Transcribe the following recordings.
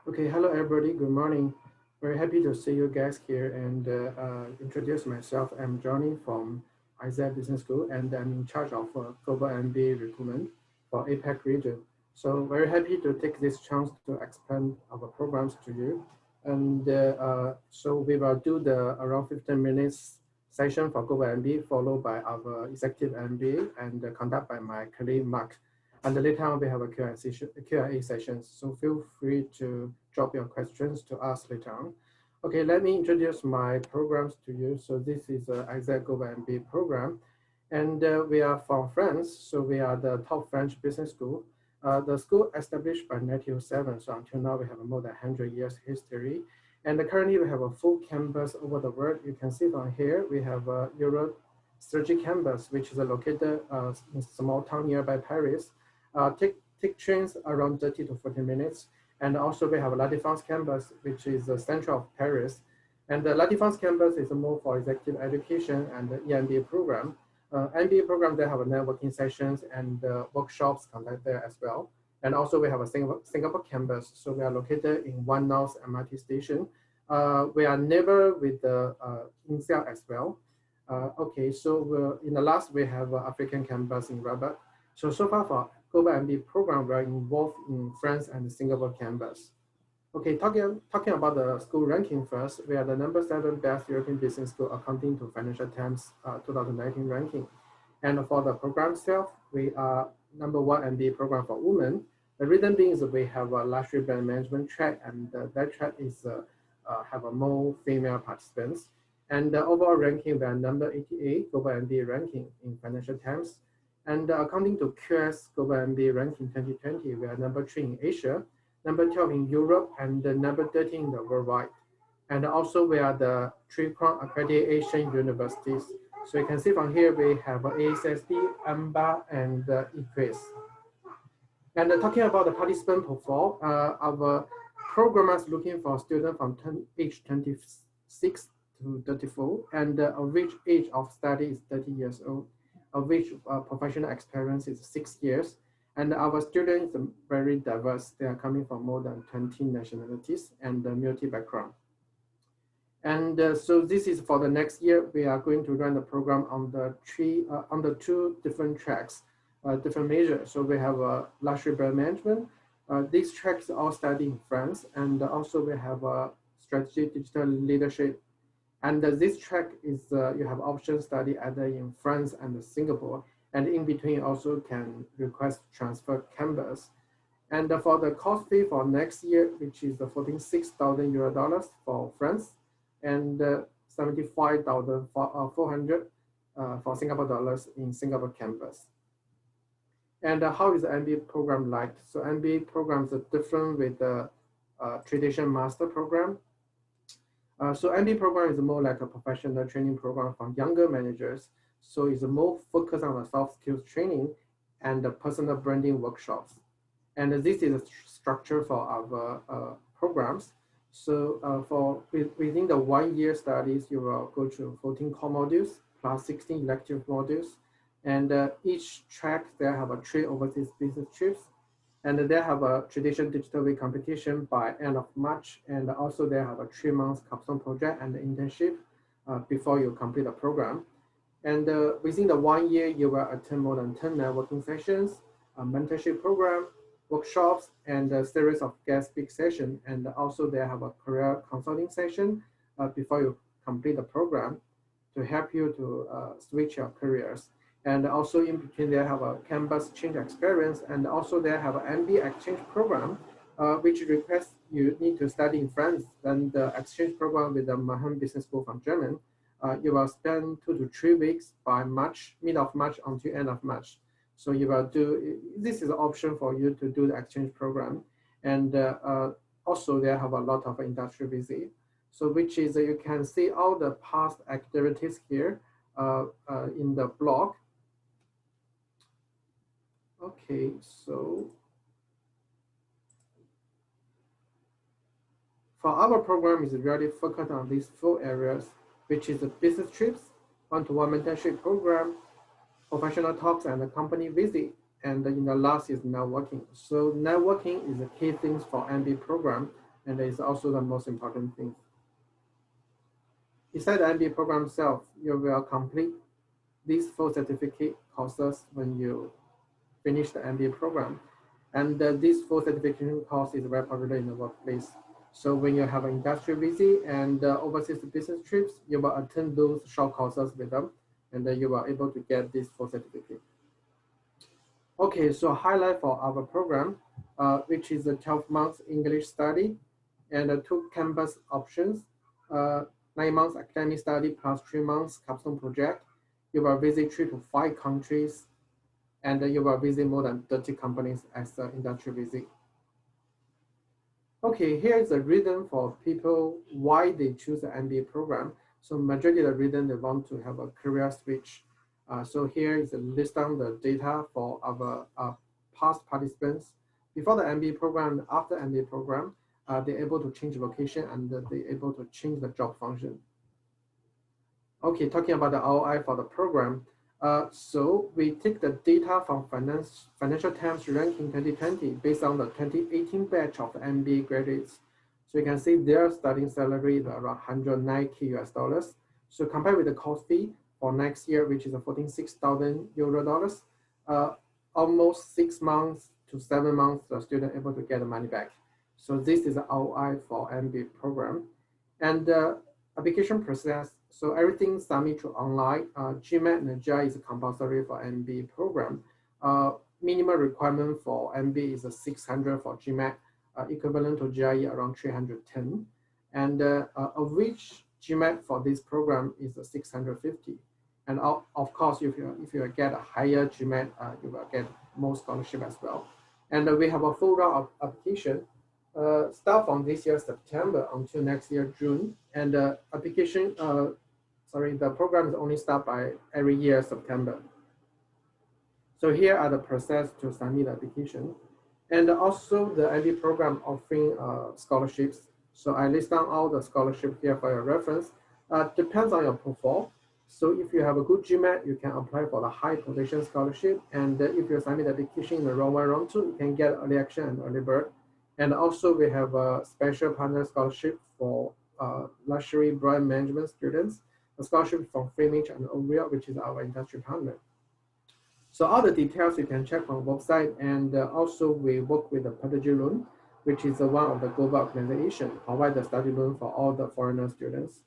Okay, hello everybody, good morning. Very happy to see you guys here and introduce myself. I'm Johnny from ESSEC Business School and I'm in charge of Global MBA recruitment for APAC region. So very happy to take this chance to explain our programs to you. And so we will do the around 15 minutes session for Global MBA followed by our Executive MBA and conducted by my colleague Marc. And later on, we have a Q&A session, so feel free to drop your questions to us later on. Okay, let me introduce my programs to you. So this is an ESSEC Global MBA program, and we are from France, so we are the top French business school. The school established by 1907, so until now we have more than 100 years history. And currently we have a full campus over the world. You can see from here, we have a Europe strategic campus, which is located in a small town nearby Paris. Take trains around 30 to 40 minutes. And also we have a La Défense campus, which is the center of Paris. And the La Défense campus is more for executive education and the EMBA program. MBA program, they have networking sessions and workshops conducted there as well. And also we have a Singapore campus. So we are located in One North MRT station. We are neighbor with the INSEAD as well. Okay, so in the last, we have African campus in Rabat. So far for Global MBA program, we are involved in France and Singapore campus. Okay, talking about the school ranking first, we are the number 7 best European business school according to Financial Times 2019 ranking. And for the program itself, we are number 1 MBA program for women. The reason being is that we have a luxury brand management track, and that track is have a more female participants. And the overall ranking, we are number 88 Global MBA ranking in Financial Times. And according to QS Global MBA ranking 2020, we are number 3 in Asia, number 12 in Europe, and number 13 in the worldwide. And also we are the 3 crown accredited Asian universities. So you can see from here, we have ASSD, EMBA, and EQUIS. And talking about the participant profile, our program is looking for students from age 26 to 34, and the average age of study is 30 years old. Of which professional experience is 6 years. And our students are very diverse. They are coming from more than 20 nationalities and multi-background. And so this is for the next year. We are going to run the program on the 2 different tracks, different measures. So we have luxury brand management. These tracks all study in France. And also we have strategy digital leadership. And this track is, you have option study either in France and Singapore, and in between also can request transfer campus. And for the cost fee for next year, which is the 46,000 euro dollars for France, and 75,400 for Singapore dollars in Singapore campus. And how is the MBA program like? So MBA programs are different with the traditional master program. So MBA program is more like a professional training program for younger managers. So it's more focused on the soft skills training and the personal branding workshops. And this is a structure for our programs. So within the 1 year studies, you will go through 14 core modules plus 16 elective modules. And each track, they have a 3 overseas business trips. And they have a traditional digital week competition by end of March. And also they have a 3 months capstone project and internship before you complete the program. And within the 1 year, you will attend more than 10 networking sessions, a mentorship program, workshops, and a series of guest speak sessions. And also they have a career consulting session before you complete the program to help you to switch your careers. And also in between, they have a campus change experience, and also they have an MBA exchange program, which requests you need to study in France. Then the exchange program with the Mannheim Business School from Germany, you will spend 2 to 3 weeks by March, mid of March until end of March. So you will do, this is an option for you to do the exchange program. And also they have a lot of industry visit. So which is, you can see all the past activities here in the blog. Okay, so for our program is really focused on these 4 areas, which is the business trips, one-to-one mentorship program, professional talks and the company visit, and in the last is networking. So networking is the key things for MBA program, and it's also the most important thing. Inside the MBA program itself, you will complete these full certificate courses when you finish the MBA program. And this full certification course is very popular in the workplace. So when you have an industry visit and overseas business trips, you will attend those short courses with them, and then you are able to get this full certificate. Okay, so highlight for our program, which is a 12 months English study and 2 campus options, 9 months academic study plus 3 months capstone project. You will visit 3 to 5 countries, and you will visit more than 30 companies as an industry visit. Okay, here is the reason for people why they choose the MBA program. So majority of the reason they want to have a career switch. So here is a list down the data for our past participants. Before the MBA program, after MBA program, they're able to change vocation and they're able to change the job function. Okay, talking about the ROI for the program. So we take the data from Financial Times ranking 2020 based on the 2018 batch of the MBA graduates. So you can see their starting salary is around 109K US dollars. So compared with the course fee for next year, which is a 46,000 euro dollars, almost 6 months to 7 months, the student able to get the money back. So this is the ROI for MBA program. And the application process, so everything submit to online. GMAT and GRE is compulsory for MBA program. Minimum requirement for MBA is 600 for GMAT, equivalent to GRE around 310. And of which GMAT for this program is 650. And of course, if you get a higher GMAT, you will get more scholarship as well. And we have a full round of application. Start from this year September until next year June, and application the program is only start by every year September. So here are the process to submit the application, and also the MBA program offering scholarships. So I list down all the scholarship here for your reference. Depends on your profile. So if you have a good GMAT, you can apply for the high potential scholarship, and if you submit the application in the round 1, round 2, you can get early action and early bird. And also we have a special partner scholarship for luxury brand management students, a scholarship from Freemage and Oriel, which is our industry partner. So all the details you can check on the website, and also we work with the Prodigy Loan, which is one of the global organization, provide the study loan for all the foreigner students.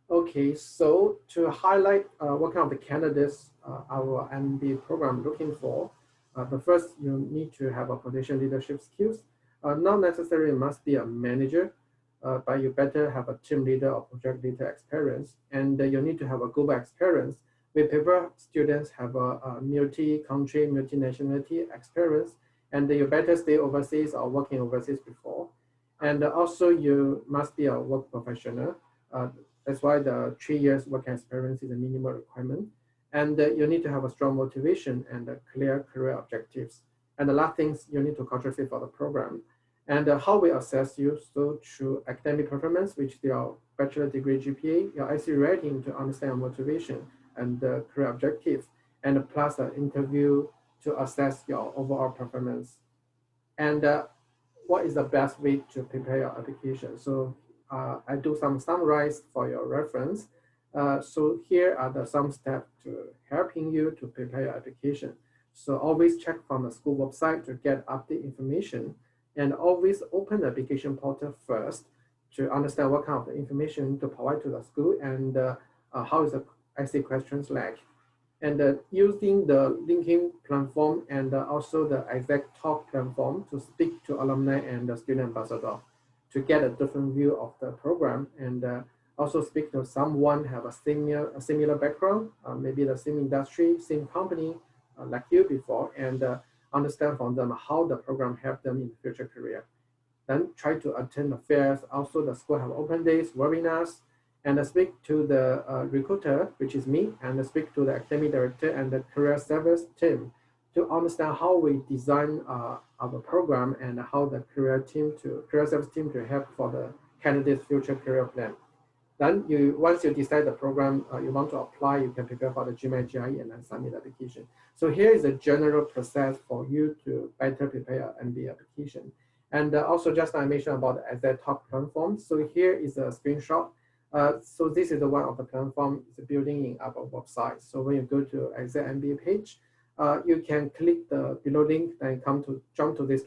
Okay, so to highlight what kind of the candidates our MBA program looking for, the first you need to have a potential leadership skills. Not necessarily must be a manager, but you better have a team leader or project leader experience, and you need to have a global experience. We prefer students have a multi-country, multi-nationality experience, and you better stay overseas or working overseas before. And also you must be a work professional. That's why the 3 years working experience is a minimum requirement. And you need to have a strong motivation and clear career objectives. And the last things, you need to culture fit for the program. And how we assess you, so through academic performance, which is your bachelor degree GPA, your IC rating to understand your motivation and the career objective, and plus an interview to assess your overall performance. And what is the best way to prepare your application? So I do some summarize for your reference. So here are some steps to helping you to prepare your application. So always check from the school website to get update information, and always open the application portal first to understand what kind of information to provide to the school, and how is the essay questions like. And using the LinkedIn platform and also the ESSEC Talk platform to speak to alumni and the student ambassador to get a different view of the program, and also speak to someone have a similar background, maybe the same industry, same company like you before, and understand from them how the program helped them in future career. Then try to attend the fairs. Also the school have open days, webinars, and speak to the recruiter, which is me, and speak to the academic director and the career service team to understand how we design our program and how the career service team to help for the candidate's future career plan. Then once you decide the program you want to apply, you can prepare for the GMAT GRE and then submit the application. So here is a general process for you to better prepare an MBA application. And also just I mentioned about ESSEC Talk platform. So here is a screenshot. So this is the one of the platform is building in our website. So when you go to ESSEC MBA page, you can click the below link and jump to this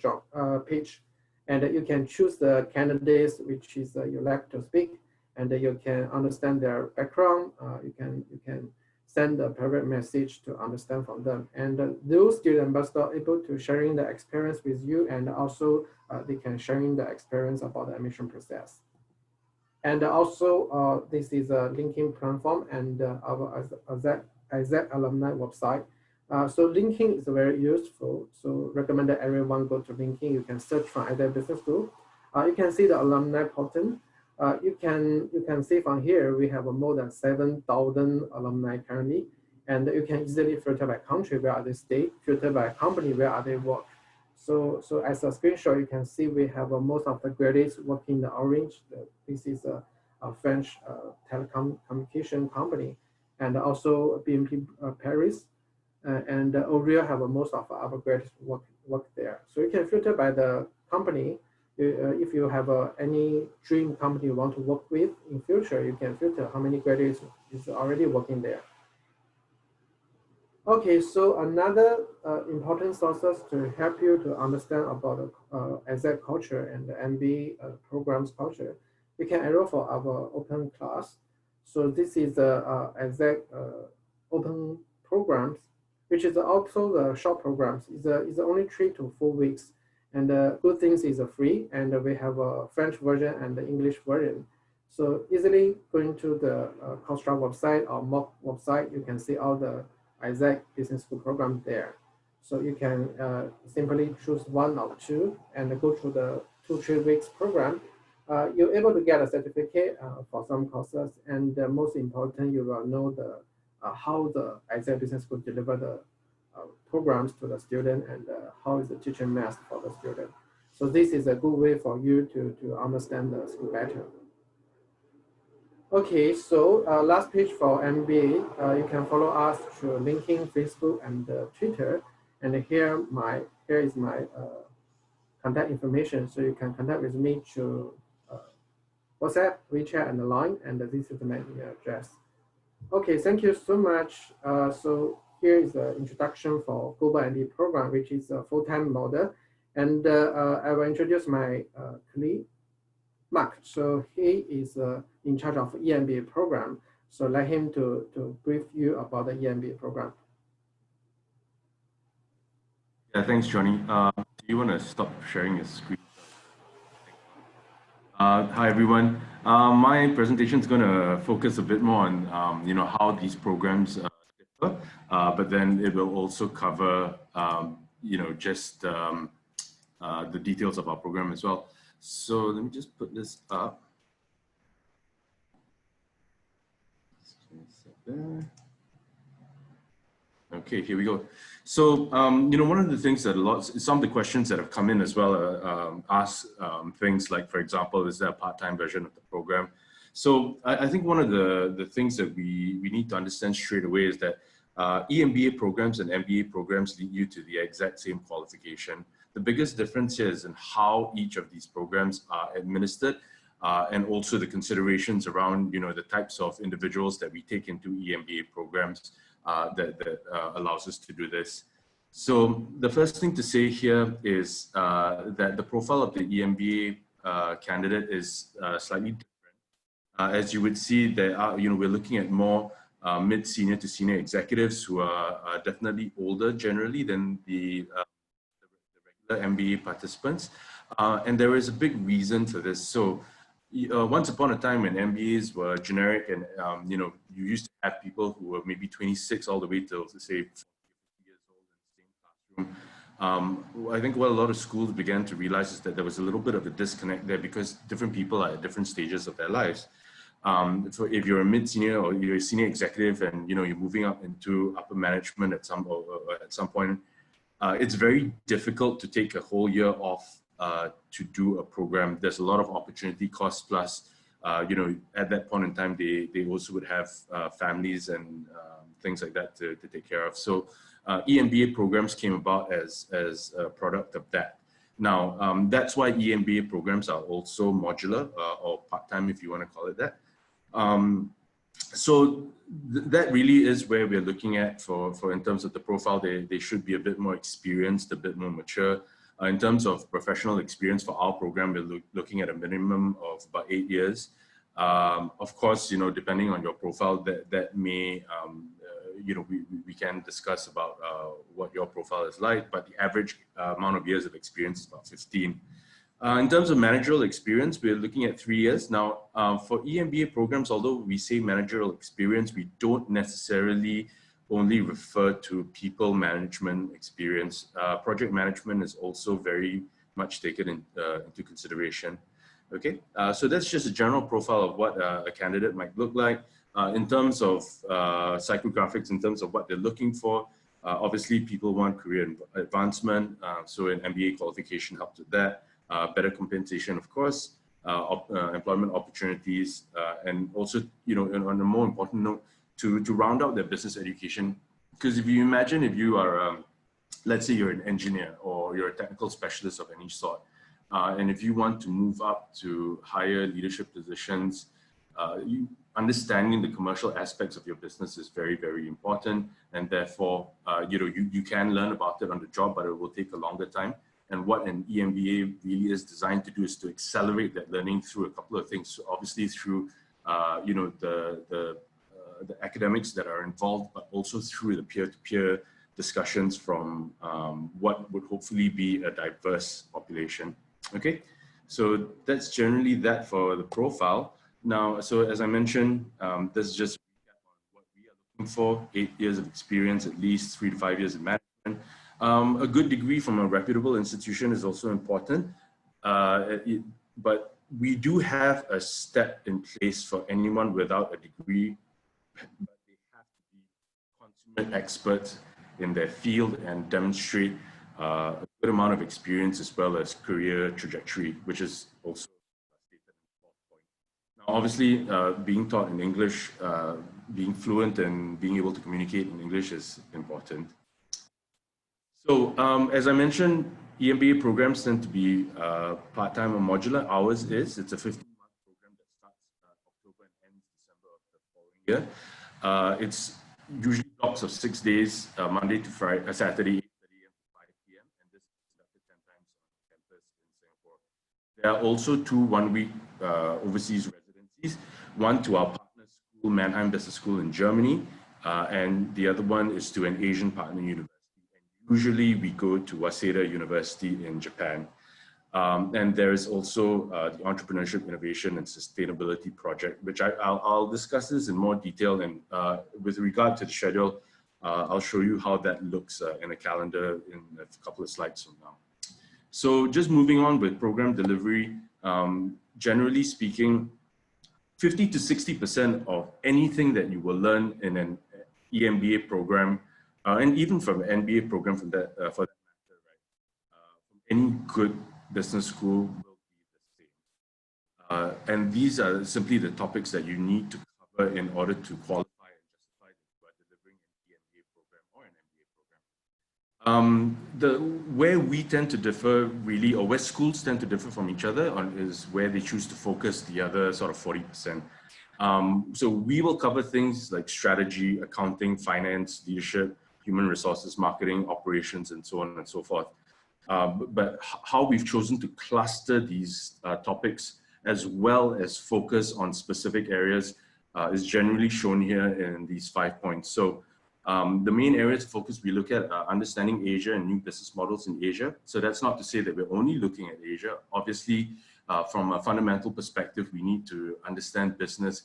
page, and you can choose the candidates which is you like to speak, and you can understand their background. You can send a private message to understand from them, and those student ambassadors are able to sharing the experience with you, and also they can sharing the experience about the admission process. And also this is a linking platform and our ESSEC alumni website. So linking is very useful. So recommend that everyone go to linking. You can search for ESSEC Business School. You can see the alumni portal. You can see from here we have more than 7,000 alumni currently, and you can easily filter by country where are they stay, filter by company where are they work. So as a screenshot, you can see we have most of the graduates working in the orange. This is a French telecommunication company, and also BNP Paris, and Oriel have most of our graduates work there. So you can filter by the company. If you have any dream company you want to work with in future, you can filter how many graduates is already working there. Okay, so another important sources to help you to understand about ESSEC culture and the MBA programs culture, you can enroll for our open class. So this is the ESSEC open programs, which is also the short programs. It's only 3 to 4 weeks. And the good things is free, and we have a French version and the English version. So easily going to the Coursera website or MOOC website, you can see all the ESSEC Business School program there. So you can simply choose one or two and go through the 2-3 weeks program. You're able to get a certificate for some courses, and most important, you will know the how the ESSEC Business School deliver the programs to the student, and how is the teaching math for the student. So this is a good way for you to understand the school better. Okay, so last page for MBA, you can follow us through LinkedIn, Facebook, and Twitter. And here is my contact information, so you can contact with me through WhatsApp, WeChat, and Line, and this is my email address. Okay, thank you so much. So here is the introduction for Global MBA program, which is a full-time model. And I will introduce my colleague, Marc. So he is in charge of EMBA program. So let him to brief you about the EMBA program. Yeah, thanks, Johnny. Do you want to stop sharing your screen? Hi, everyone. My presentation is going to focus a bit more on, how these programs differ, but then it will also cover, just the details of our program as well. So let me just put this up. Okay, here we go. So, one of the things that some of the questions that have come in as well ask things like, for example, is there a part-time version of the program? So I think one of the things that we need to understand straight away is that EMBA programs and MBA programs lead you to the exact same qualification. The biggest difference here is in how each of these programs are administered, and also the considerations around, the types of individuals that we take into EMBA programs that allows us to do this. So the first thing to say here is that the profile of the EMBA candidate is slightly different. As you would see, there are, we're looking at more mid-senior to senior executives who are definitely older generally than the regular MBA participants. And there is a big reason for this. So once upon a time when MBAs were generic and, you used to have people who were maybe 26 all the way till, say, 50 years old in the same classroom. I think what a lot of schools began to realize is that there was a little bit of a disconnect there because different people are at different stages of their lives. So if you're a mid-senior or you're a senior executive and, you're moving up into upper management at some point, it's very difficult to take a whole year off to do a program. There's a lot of opportunity cost, plus, at that point in time, they also would have families and things like that to take care of. So EMBA programs came about as a product of that. Now, that's why EMBA programs are also modular or part-time, if you want to call it that. So that really is where we're looking at for in terms of the profile. They should be a bit more experienced, a bit more mature. In terms of professional experience for our program, we're looking at a minimum of about 8 years. Of course, you know, depending on your profile, that may, you know, we can discuss about what your profile is like, but the average amount of years of experience is about 15. In terms of managerial experience, we're looking at 3 years. Now, for EMBA programs, although we say managerial experience, we don't necessarily only refer to people management experience. Project management is also very much taken into consideration. Okay, so that's just a general profile of what a candidate might look like. In terms of psychographics, in terms of what they're looking for, obviously people want career advancement, so an MBA qualification helps with that. Better compensation, of course, employment opportunities, and also, you know, on a more important note, to round out their business education. Because if you imagine, if you are, let's say you're an engineer or you're a technical specialist of any sort, and if you want to move up to higher leadership positions, understanding the commercial aspects of your business is very, very important. And therefore, you know, you can learn about it on the job, but it will take a longer time. And what an EMBA really is designed to do is to accelerate that learning through a couple of things. So obviously through, you know, the academics that are involved, but also through the peer-to-peer discussions from what would hopefully be a diverse population. Okay, so that's generally that for the profile. Now, so as I mentioned, this is just a recap on what we are looking for: 8 years of experience, at least 3 to 5 years in management. A good degree from a reputable institution is also important, but we do have a step in place for anyone without a degree, but they have to be consummate experts in their field and demonstrate a good amount of experience as well as career trajectory, which is also stated in the fourth point. Now, obviously, being taught in English, being fluent and being able to communicate in English is important. So, as I mentioned, EMBA programs tend to be part-time or modular. Ours is, it's a 15-month program that starts October and ends December of the following year. It's usually blocks of 6 days, Monday to Friday, Saturday, 8:30 a.m. to 5 p.m. And this is conducted 10 times on campus in Singapore. There are also 2 one-week overseas residencies, one to our partner school, Mannheim Business School in Germany, and the other one is to an Asian partner university. Usually we go to Waseda University in Japan. And there is also the Entrepreneurship, Innovation and Sustainability Project, which I'll discuss this in more detail. And with regard to the schedule, I'll show you how that looks in a calendar in a couple of slides from now. So just moving on with program delivery, generally speaking, 50 to 60% of anything that you will learn in an EMBA program, and even from an MBA program for that matter, right? From any good business school will be the same. And these are simply the topics that you need to cover in order to qualify and justify that you are delivering an EMBA program or an MBA program. Where we tend to differ really, or where schools tend to differ from each other is where they choose to focus the other sort of 40%. So we will cover things like strategy, accounting, finance, leadership, human resources, marketing, operations, and so on and so forth. But how we've chosen to cluster these topics as well as focus on specific areas is generally shown here in these 5 points. So the main areas of focus we look at are understanding Asia and new business models in Asia. So that's not to say that we're only looking at Asia. Obviously, from a fundamental perspective, we need to understand business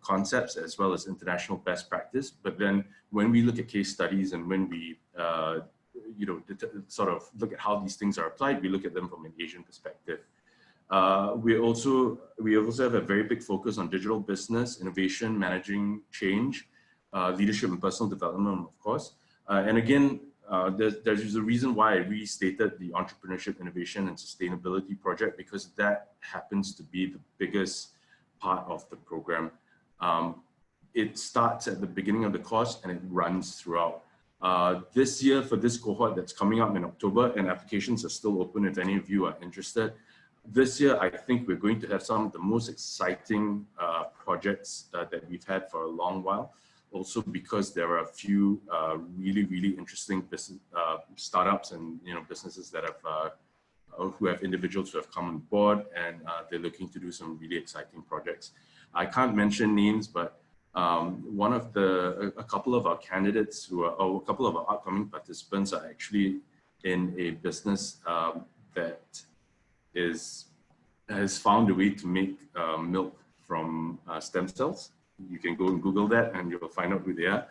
concepts as well as international best practice. But then when we look at case studies and when we you know, sort of look at how these things are applied, we look at them from an Asian perspective. We also have a very big focus on digital business, innovation, managing change, leadership and personal development, of course. And again, there's a reason why I restated the Entrepreneurship, Innovation and Sustainability Project, because that happens to be the biggest part of the program. It starts at the beginning of the course and it runs throughout. This year, for this cohort that's coming up in October, and applications are still open if any of you are interested. This year, I think we're going to have some of the most exciting projects that we've had for a long while. Also because there are a few really interesting business startups and businesses that have who have individuals who have come on board, and they're looking to do some really exciting projects. I can't mention names, but a couple of our candidates or a couple of our upcoming participants are actually in a business that has found a way to make milk from stem cells. You can go and Google that and you'll find out who they are.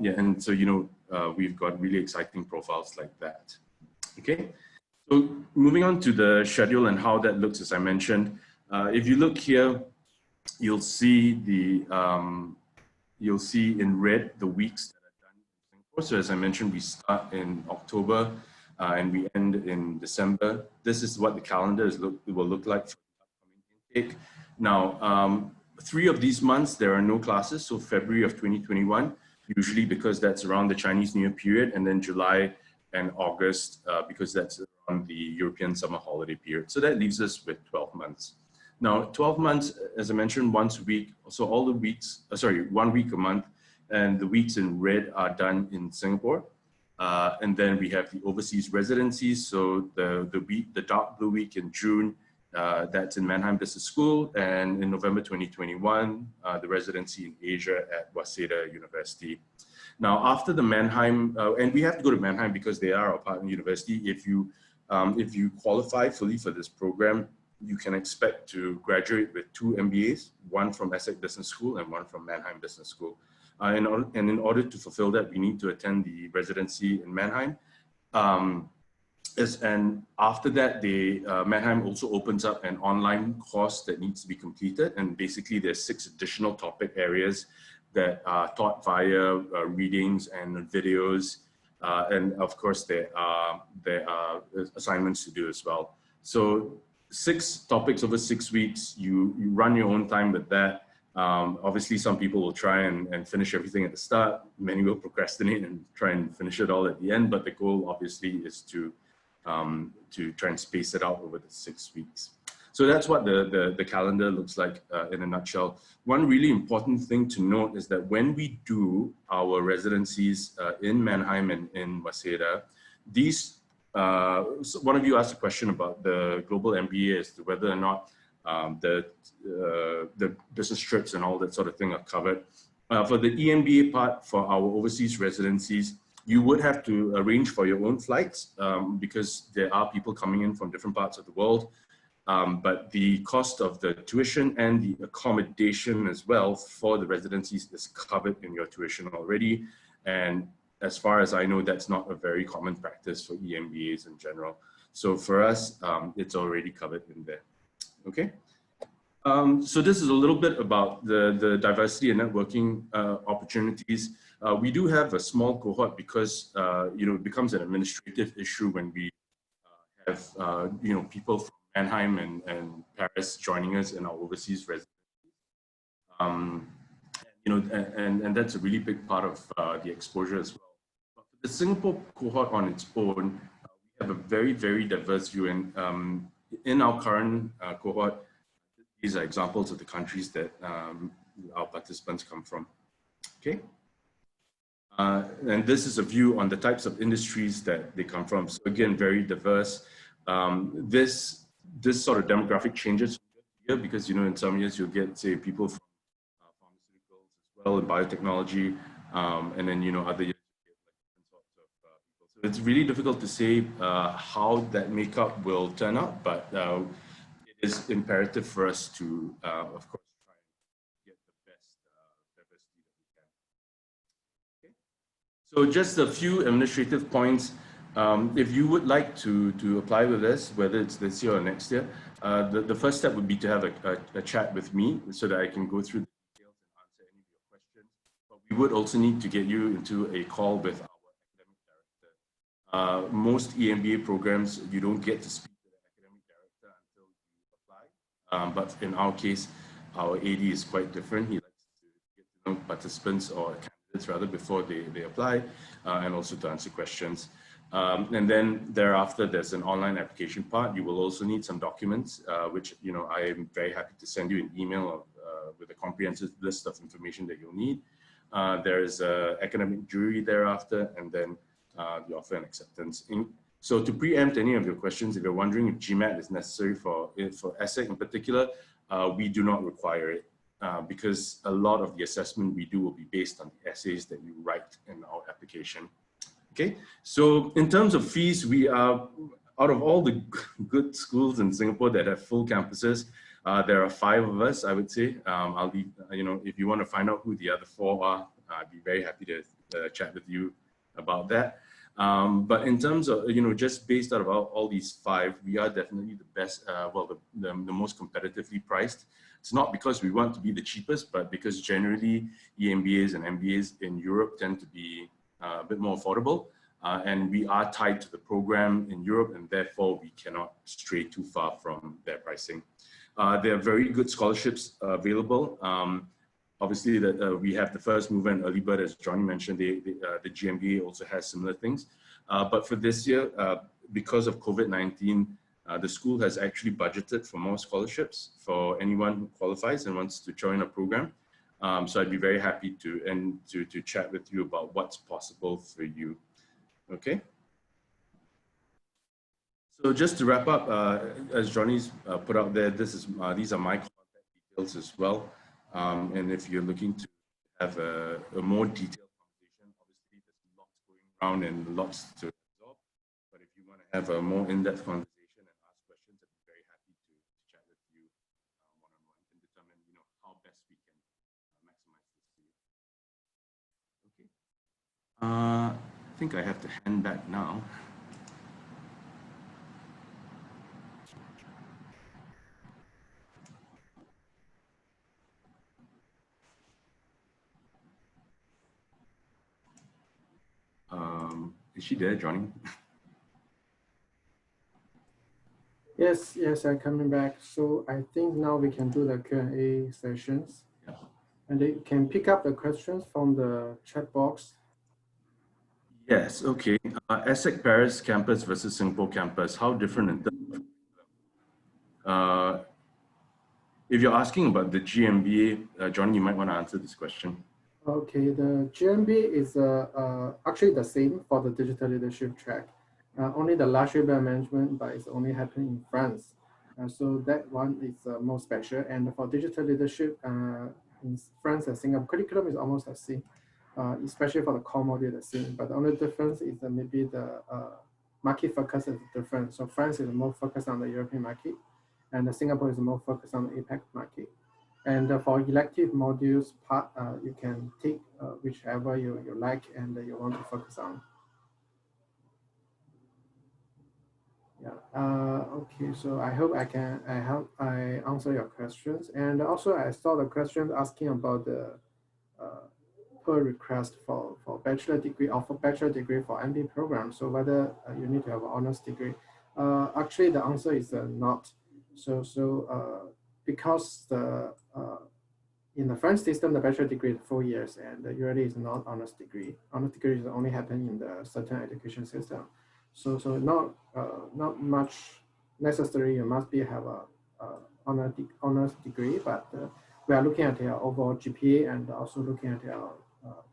Yeah, and so, we've got really exciting profiles like that. Okay, so moving on to the schedule and how that looks, as I mentioned, if you look here, you'll see in red the weeks that are done in Singapore. So as I mentioned, we start in October and we end in December. This is what the calendar will look like for the upcoming intake. Now, 3 of these months, there are no classes. So February of 2021, usually because that's around the Chinese New Year period, and then July and August because that's around the European summer holiday period. So that leaves us with 12 months. Now, 12 months, as I mentioned, once a week. So all the weeks, 1 week a month, and the weeks in red are done in Singapore. And then we have the overseas residencies. So the dark blue week in June, that's in Mannheim Business School, and in November 2021, the residency in Asia at Waseda University. Now, after the Mannheim, and we have to go to Mannheim because they are our partner university. If you qualify fully for this program, you can expect to graduate with 2 MBAs, one from ESSEC Business School and one from Mannheim Business School. And in order to fulfill that, we need to attend the residency in Mannheim. And after that, Mannheim also opens up an online course that needs to be completed. And basically, there's 6 additional topic areas that are taught via readings and videos. And of course, there are assignments to do as well. So 6 topics over 6 weeks, you run your own time with that. Obviously, some people will try and finish everything at the start. Many will procrastinate and try and finish it all at the end. But the goal, obviously, is to try and space it out over the 6 weeks. So that's what the calendar looks like in a nutshell. One really important thing to note is that when we do our residencies in Mannheim and in Waseda, these, so one of you asked a question about the Global MBA as to whether or not the business trips and all that sort of thing are covered. For the EMBA part, for our overseas residencies, you would have to arrange for your own flights because there are people coming in from different parts of the world. But the cost of the tuition and the accommodation as well for the residencies is covered in your tuition already. And as far as I know, that's not a very common practice for EMBAs in general. So for us, it's already covered in there. Okay. So this is a little bit about the diversity and networking opportunities. We do have a small cohort because it becomes an administrative issue when we have people from Mannheim and Paris joining us in our overseas residency. And that's a really big part of the exposure as well. But for the Singapore cohort on its own, we have a very diverse view, and in our current cohort, these are examples of the countries that our participants come from. Okay. And this is a view on the types of industries that they come from. So again, very diverse. This sort of demographic changes here because, in some years you'll get, say, people from pharmaceuticals as well, and biotechnology, and then, other years you get like different sorts of people. So it's really difficult to say how that makeup will turn out, but it is imperative for us to, of course, try and get the best diversity that we can. Okay. So just a few administrative points. If you would like to apply with us, whether it's this year or next year, the first step would be to have a chat with me so that I can go through the details and answer any of your questions. But we would also need to get you into a call with our academic director. Most EMBA programs, you don't get to speak to the academic director until you apply. But in our case, our AD is quite different. He likes to get to know participants or candidates rather before they apply, and also to answer questions. And then thereafter, there's an online application part. You will also need some documents, which I am very happy to send you an email with a comprehensive list of information that you'll need. There's an academic jury thereafter, and then the offer and acceptance. So to preempt any of your questions, if you're wondering if GMAT is necessary for ESSEC in particular, we do not require it. Because a lot of the assessment we do will be based on the essays that you write in our application. Okay, so in terms of fees, we are, out of all the good schools in Singapore that have full campuses, there are 5 of us, I would say. I'll be, if you want to find out who the other 4 are, I'd be very happy to chat with you about that. But in terms of, just based out of all these 5, we are definitely the best, the most competitively priced. It's not because we want to be the cheapest, but because generally EMBAs and MBAs in Europe tend to be a bit more affordable. And we are tied to the program in Europe, and therefore we cannot stray too far from their pricing. There are very good scholarships available. Obviously, we have the first mover and early bird, as Johnny mentioned. The GMBA also has similar things. But for this year, because of COVID-19, the school has actually budgeted for more scholarships for anyone who qualifies and wants to join a program. So I'd be very happy to chat with you about what's possible for you. Okay. So just to wrap up, as Johnny's put out there, these are my contact details as well. And if you're looking to have a more detailed conversation, obviously there's lots going around and lots to absorb. But if you want to have a more in-depth conversation and ask questions, I'd be very happy to chat with you one-on-one and determine, how best we can maximize this for you. Okay. I think I have to hand back now. Is she there, Johnny? Yes, I'm coming back. So I think now we can do the Q&A sessions. Yeah. And they can pick up the questions from the chat box. Yes, okay. ESSEC Paris campus versus Singapore campus, how different in terms of, if you're asking about the GMBA, Johnny, you might want to answer this question. Okay, the GMBA is actually the same for the digital leadership track. Only the luxury brand management, but it's only happening in France. So that one is more special. And for digital leadership in France and Singapore, curriculum is almost the same, especially for the core module the same. But the only difference is that maybe the market focus is different. So France is more focused on the European market, and Singapore is more focused on the APAC market. And for elective modules part, you can take whichever you like and you want to focus on. Yeah. Okay. So I hope I answer your questions. And also I saw the question asking about the per request for bachelor degree or for bachelor degree for MBA program. So whether you need to have an honors degree. Actually, the answer is not. So because in the French system, the bachelor degree is 4 years, and usually is not honors degree. Honors degree is only happening in the certain education system. So not much necessary. You must have a honors degree, but we are looking at your overall GPA and also looking at your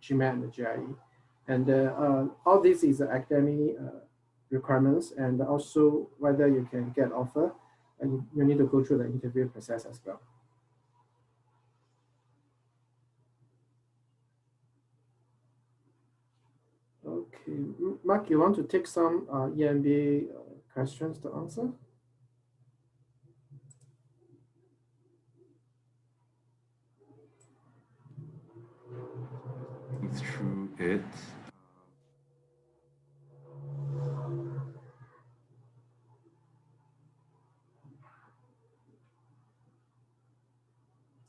GMAT and the GRE, and all this is academic requirements, and also whether you can get offer, and you need to go through the interview process as well. Okay, Mark, you want to take some EMBA questions to answer? Through it.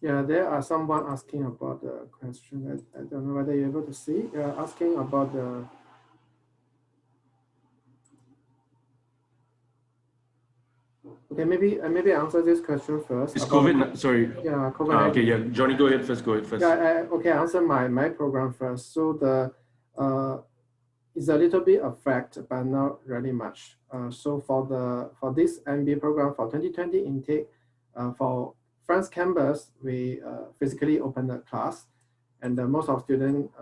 Yeah, there are someone asking about the question. I don't know whether you're able to see. Asking about the Okay, maybe I answer this question first. Is COVID, sorry. Yeah, COVID. Okay, yeah, Johnny, go ahead first, Yeah, okay, I answer my program first. So the, it's a little bit affect, but not really much. So for this MBA program for 2020 intake, for France campus, we physically opened the class, and most of students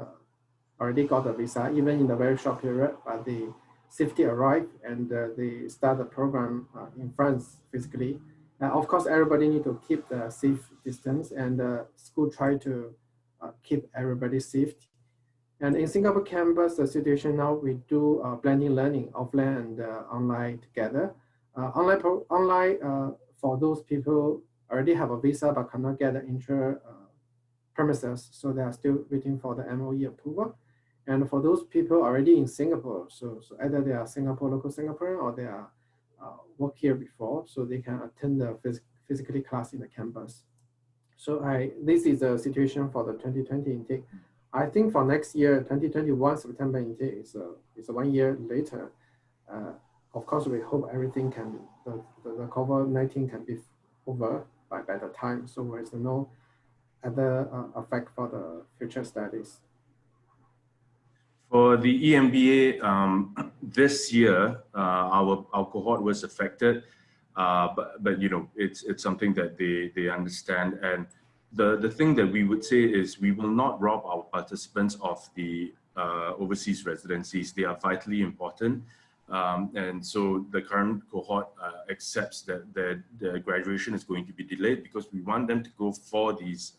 already got the visa, even in a very short period, but they safely arrived and they start the program in France physically. Of course, everybody need to keep the safe distance, and the school try to keep everybody safe. And in Singapore campus, the situation now, we do blending learning, offline and online together. Online for those people already have a visa but cannot get the inter premises, so they are still waiting for the MOE approval. And for those people already in Singapore, so either they are Singapore local Singaporean or they are work here before, so they can attend the physically class in the campus. So this is the situation for the 2020 intake. I think for next year, 2021 September intake is 1 year later. Of course, we hope everything can, the COVID-19 can be over by the time, so there's no other effect for the future studies. For the EMBA, this year, our cohort was affected, but you know, it's something that they understand. And the thing that we would say is we will not rob our participants of the overseas residencies. They are vitally important. And so the current cohort accepts that the graduation is going to be delayed because we want them to go for these,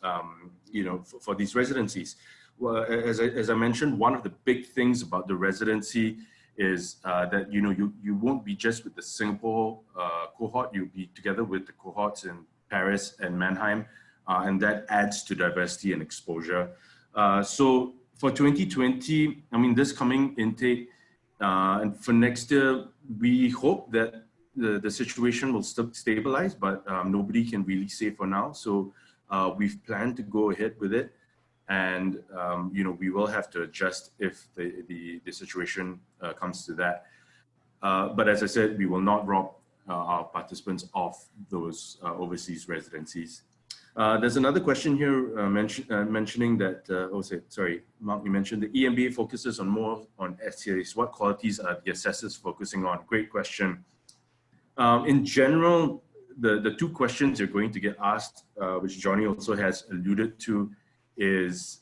you know, for these residencies. Well, as I mentioned, one of the big things about the residency is that, you know, you won't be just with the Singapore cohort, you'll be together with the cohorts in Paris and Mannheim, and that adds to diversity and exposure. So for 2020, I mean, this coming intake, and for next year, we hope that the situation will stabilize, but nobody can really say for now. So we've planned to go ahead with it. And you know, we will have to adjust if the situation comes to that. But as I said, we will not rob our participants of those overseas residencies. There's another question here mentioning that, sorry, Mark, you mentioned the EMBA focuses more on essays. What qualities are the assessors focusing on? Great question. In general, the two questions you're going to get asked, which Johnny also has alluded to, is,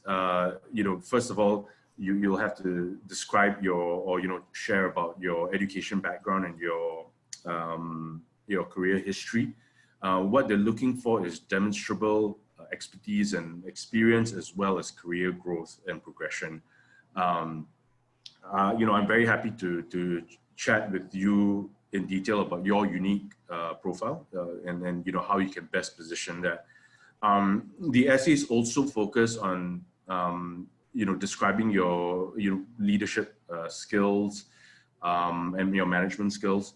you know, first of all, you'll have to describe or, you know, share about your education background and your career history. What they're looking for is demonstrable expertise and experience, as well as career growth and progression. You know, I'm very happy to chat with you in detail about your unique profile and you know, how you can best position that. The essays also focus on, you know, describing your leadership skills and your management skills.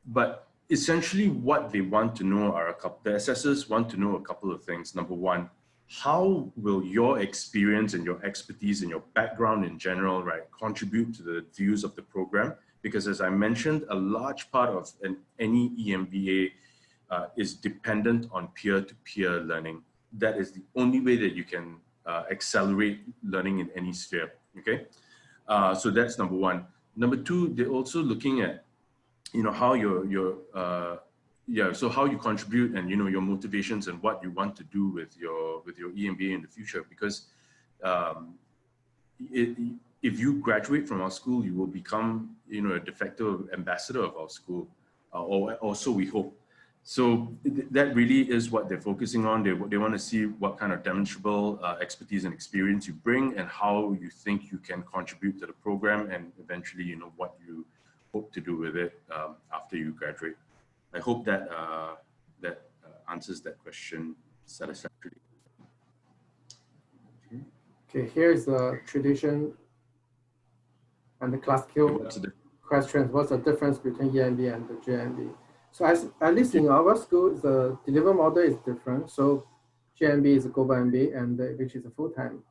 But essentially what they want to know are the assessors want to know a couple of things. Number one, how will your experience and your expertise and your background in general, right, contribute to the views of the program? Because as I mentioned, a large part of any EMBA is dependent on peer-to-peer learning. That is the only way that you can accelerate learning in any sphere, okay? So that's number one. Number two, they're also looking at, you know, how so how you contribute and, you know, your motivations and what you want to do with your EMBA in the future. Because if you graduate from our school, you will become, you know, a de facto ambassador of our school, or so we hope. So that really is what they're focusing on. They want to see what kind of demonstrable expertise and experience you bring and how you think you can contribute to the program, and eventually, you know, what you hope to do with it after you graduate. I hope that that answers that question satisfactorily. Okay, here is the tradition and the classical questions. What's the difference between EMBA and the GMBA? So at least in our school, the delivery model is different. So GMBA is a global MBA, and which is a full-time,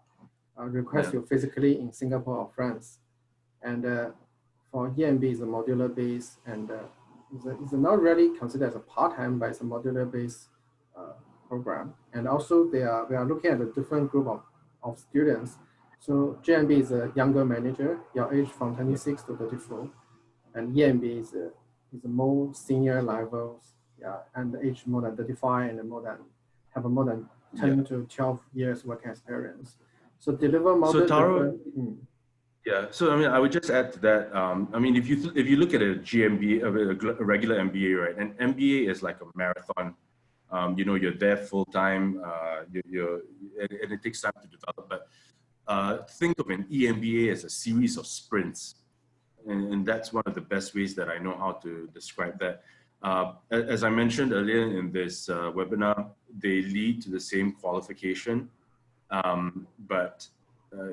requires you physically in Singapore or France. And for EMBA is a modular base, and is not really considered as a part-time, but it's a modular-based program. And also we are looking at a different group of students. So GMB is a younger manager, your age from 26 to 34, and EMBA is a more senior levels, yeah, and age more than 35 and have a more than 10 to 12 years working experience. So deliver model. So Taro, yeah. So I mean, I would just add to that. I mean, if you look at a GMBA, a regular MBA, right? An MBA is like a marathon. You know, you're there full time. And it takes time to develop. But think of an EMBA as a series of sprints, and that's one of the best ways that I know how to describe that. As I mentioned earlier in this webinar, they lead to the same qualification, but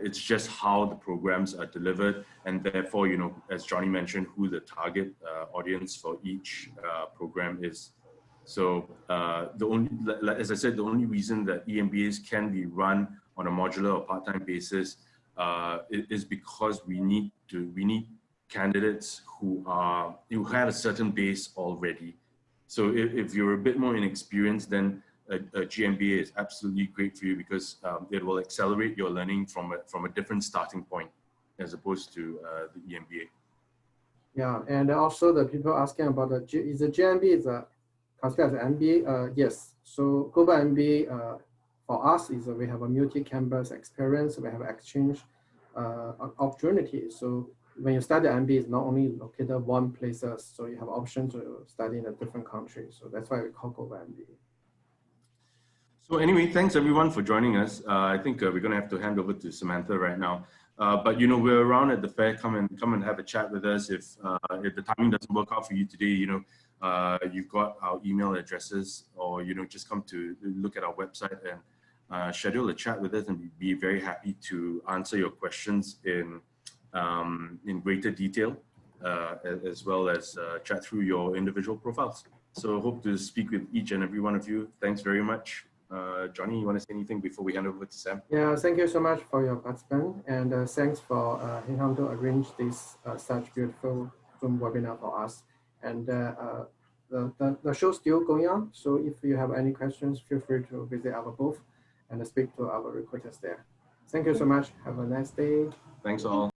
it's just how the programs are delivered, and therefore, you know, as Johnny mentioned, who the target audience for each program is. So as I said, the only reason that EMBAs can be run on a modular or part-time basis is because we need candidates who had a certain base already. So if you're a bit more inexperienced, then a GMBA is absolutely great for you because it will accelerate your learning from a different starting point as opposed to the EMBA. Yeah, and also the people asking about the GMBA is considered as an MBA? Yes. So Global MBA for us is we have a multi-campus experience. We have exchange opportunity. So when you study MBA, it's not only located one places, so you have option to study in a different country. So that's why we call Global MBA. So anyway, thanks everyone for joining us. I think we're going to have to hand over to Samantha right now. But you know, we're around at the fair. Come and have a chat with us. If the timing doesn't work out for you today, you know, you've got our email addresses, or you know, just come to look at our website and schedule a chat with us, and we'd be very happy to answer your questions in greater detail, as well as chat through your individual profiles. So hope to speak with each and every one of you. Thanks very much. Johnny, you want to say anything before we hand over to Sam? Yeah, thank you so much for your participation, and thanks for Liang to arrange this such beautiful Zoom webinar for us. And the show's still going on, so if you have any questions, feel free to visit our booth and speak to our recruiters there. Thank you so much. Have a nice day. Thanks all.